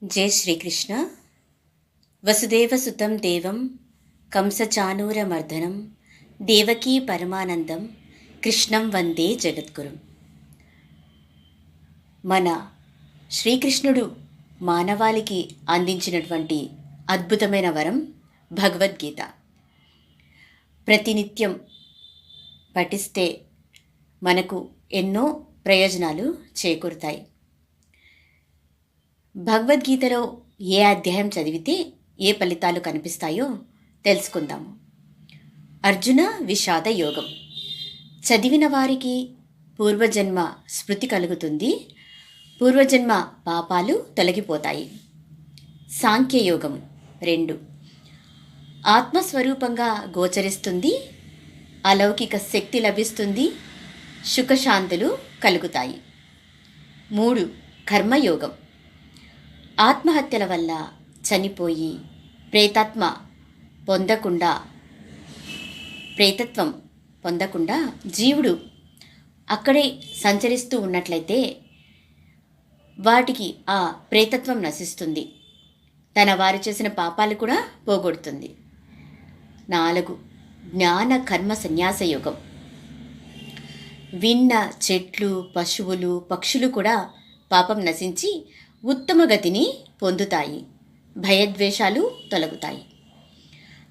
जय श्रीकृष्ण। वसुदेवसुतं देवं कंसचानूरमर्दनं देवकी परमानंदं కృష్ణం వందే జగద్గురుం. మన శ్రీకృష్ణుడు మానవాళికి అందించినటువంటి అద్భుతమైన వరం భగవద్గీత. ప్రతినిత్యం పఠిస్తే మనకు ఎన్నో ప్రయోజనాలు చేకూరుతాయి. భగవద్గీతలో ఏ అధ్యాయం చదివితే ఏ ఫలితాలు కనిపిస్తాయో తెలుసుకుందాము. అర్జున విషాద యోగం. చదివిన వారికి పూర్వజన్మ స్మృతి కలుగుతుంది, పూర్వజన్మ పాపాలు తొలగిపోతాయి. సాంఖ్యయోగం 2. ఆత్మస్వరూపంగా గోచరిస్తుంది, అలౌకిక శక్తి లభిస్తుంది, సుఖశాంతులు కలుగుతాయి. 3. కర్మయోగం. ఆత్మహత్యల వల్ల చనిపోయి ప్రేతత్వం పొందకుండా జీవుడు అక్కడే సంచరిస్తూ ఉన్నట్లయితే వాటికి ఆ ప్రేతత్వం నశిస్తుంది, తన వారు చేసిన పాపాలు కూడా పోగొడుతుంది. 4. జ్ఞాన కర్మ సన్యాస యోగం. విన్న చెట్లు, పశువులు, పక్షులు కూడా పాపం నశించి ఉత్తమ గతిని పొందుతాయి, భయద్వేషాలు తొలగుతాయి.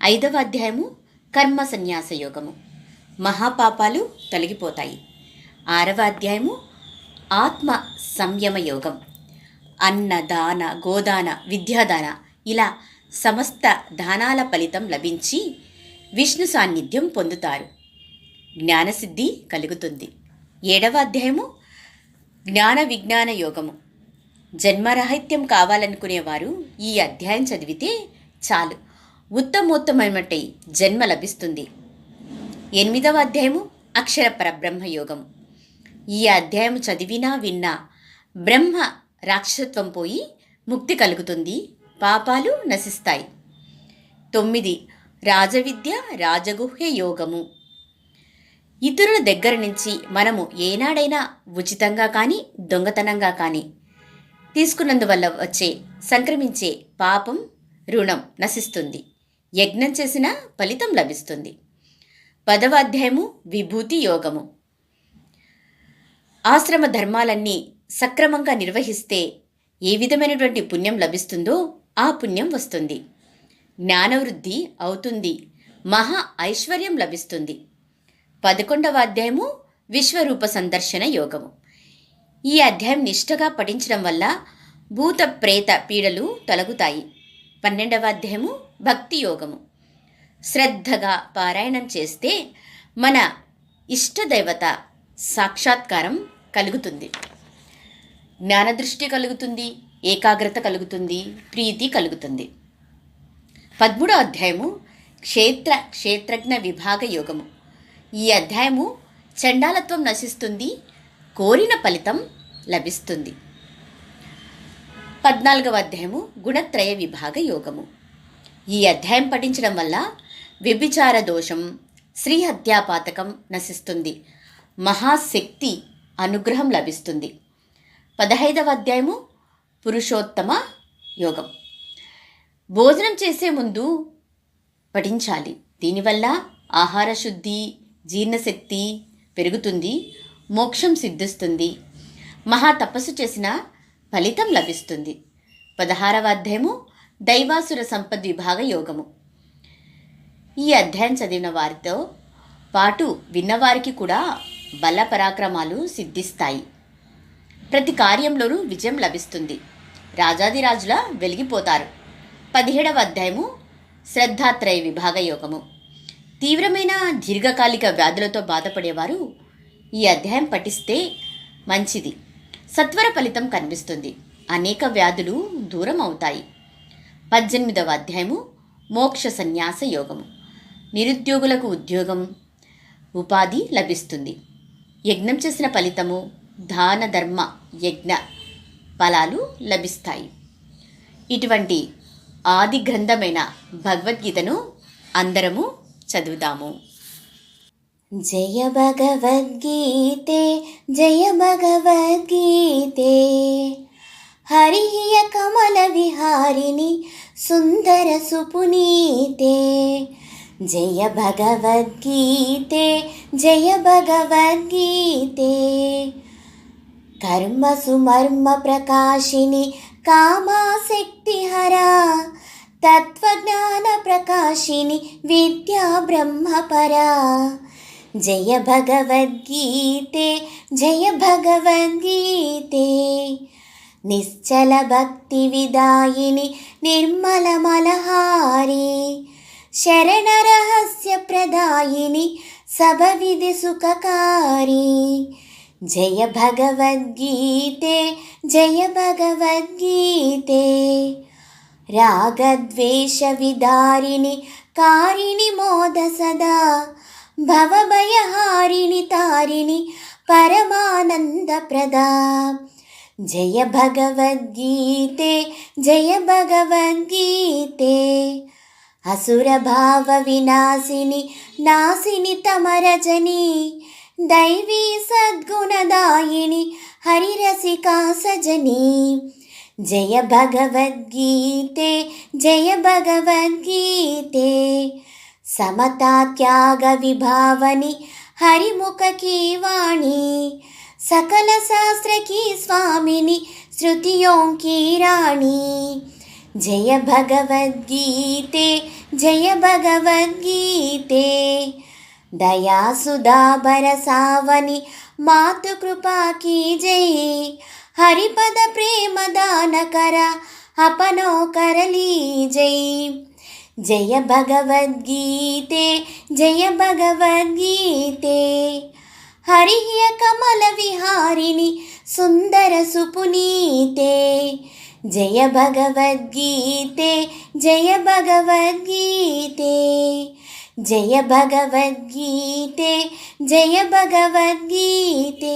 5వ అధ్యాయము కర్మ సన్యాస యోగము. మహాపాపాలు తొలగిపోతాయి. 6వ అధ్యాయము ఆత్మ సంయమ యోగం. అన్న దాన, గోదాన, విద్యాదాన ఇలా సమస్త దానాల ఫలితం లభించి విష్ణు సాన్నిధ్యం పొందుతారు, జ్ఞానసిద్ధి కలుగుతుంది. 7వ అధ్యాయము జ్ఞాన విజ్ఞాన యోగము. జన్మరాహిత్యం కావాలనుకునేవారు ఈ అధ్యాయం చదివితే చాలు, ఉత్తమోత్తమైనటువంటి జన్మ లభిస్తుంది. 8వ అధ్యాయము అక్షర పరబ్రహ్మ యోగం. ఈ అధ్యాయం చదివినా విన్నా బ్రహ్మ రాక్షసత్వం పోయి ముక్తి కలుగుతుంది, పాపాలు నశిస్తాయి. 9. రాజవిద్య రాజగుహ్య యోగము. ఇతరుల దగ్గర నుంచి మనము ఏనాడైనా ఉచితంగా కానీ దొంగతనంగా కానీ తీసుకున్నందువల్ల సంక్రమించే పాపం, రుణం నశిస్తుంది, యజ్ఞం చేసిన ఫలితం లభిస్తుంది. 10వ అధ్యాయము విభూతి యోగము. ఆశ్రమ ధర్మాలన్నీ సక్రమంగా నిర్వహిస్తే ఏ విధమైనటువంటి పుణ్యం లభిస్తుందో ఆ పుణ్యం వస్తుంది, జ్ఞానవృద్ధి అవుతుంది, మహా ఐశ్వర్యం లభిస్తుంది. 11వ అధ్యాయము విశ్వరూప సందర్శన యోగము. ఈ అధ్యాయం నిష్ఠగా పఠించడం వల్ల భూత ప్రేత పీడలు తొలగుతాయి. 12వ అధ్యాయము భక్తి యోగము. శ్రద్ధగా పారాయణం చేస్తే మన ఇష్టదైవత సాక్షాత్కారం కలుగుతుంది, జ్ఞానదృష్టి కలుగుతుంది, ఏకాగ్రత కలుగుతుంది, ప్రీతి కలుగుతుంది. 13వ అధ్యాయము క్షేత్రజ్ఞ విభాగ యోగము. ఈ అధ్యాయము చండాలత్వం నశిస్తుంది, కోరిన ఫలితం లభిస్తుంది. 14వ అధ్యాయము గుణత్రయ విభాగ యోగము. ఈ అధ్యాయం పఠించడం వల్ల వ్యభిచార దోషం, స్త్రీ హత్యాపాతకం నశిస్తుంది, మహాశక్తి అనుగ్రహం లభిస్తుంది. 15వ అధ్యాయము పురుషోత్తమ యోగం. భోజనం చేసే ముందు పఠించాలి, దీనివల్ల ఆహార శుద్ధి, జీర్ణశక్తి పెరుగుతుంది, మోక్షం సిద్ధిస్తుంది, మహా తపస్సు చేసిన ఫలితం లభిస్తుంది. 16వ అధ్యాయము దైవాసుర సంపద్ విభాగ యోగము. ఈ అధ్యాయం చదివిన వారితో పాటు విన్నవారికి కూడా బల పరాక్రమాలు సిద్ధిస్తాయి, ప్రతి కార్యంలోనూ విజయం లభిస్తుంది, రాజాదిరాజులా వెలిగిపోతారు. 17వ అధ్యాయము శ్రద్ధాత్రయ విభాగ యోగము. తీవ్రమైన దీర్ఘకాలిక వ్యాధులతో బాధపడేవారు ఈ అధ్యాయం పఠిస్తే మంచిది, సత్వర ఫలితం కనిపిస్తుంది, అనేక వ్యాధులు దూరం అవుతాయి. 18వ అధ్యాయము మోక్ష సన్యాస యోగము. నిరుద్యోగులకు ఉద్యోగం, ఉపాధి లభిస్తుంది, యజ్ఞం చేసిన ఫలితము, దాన ధర్మ యజ్ఞ ఫలాలు లభిస్తాయి. ఇటువంటి ఆది గ్రంథమైన భగవద్గీతను అందరము చదువుదాము. జయ భగవద్గీతే జయ భగవద్గీతే हरिः कमलविहारिणि सुन्दरसुपुनीते जय भगवद्गीते जय भगवद्गीते कर्मसुमर्मप्रकाशिनि कामासक्तिहरा तत्त्वज्ञानप्रकाशिनि विद्या ब्रह्मपरा जय भगवद्गीते जय भगवद्गीते निश्चलभक्तिविदायिनि निर्मलमलहारी शरणरहस्यप्रदायिनि सबविधिसुखकारी जय भगवद्गीते जय भगवद्गीते रागद्वेषविदारिणि कारिणि मोद सदा भवभयहारिणि तारिणि परमानन्दप्रदा जय भगवद्गीते जय भगवद्गीते असुरभावविनाशिनि नाशिनि तमरजनी दैवी सद्गुणदायिनि हरिरसिका सजनी जय भगवद्गीते जय भगवद्गीते समता त्याग विभावनि हरिमुख की वाणी सकल शास्त्र की स्वामिनि श्रुतियों की रानी जय भगवद्गीते जय भगवद्गीते दया सुधा बरसावनि मातु कृपा की जय हरिपद प्रेम दान कर अपनो कर ली जय जय भगवद्गीते जय भगवद्गीते हरिः कमलविहारिणि सुन्दरसुपुनीते जय भगवद्गीते जय भगवद्गीते जय भगवद्गीते जय भगवद्गीते।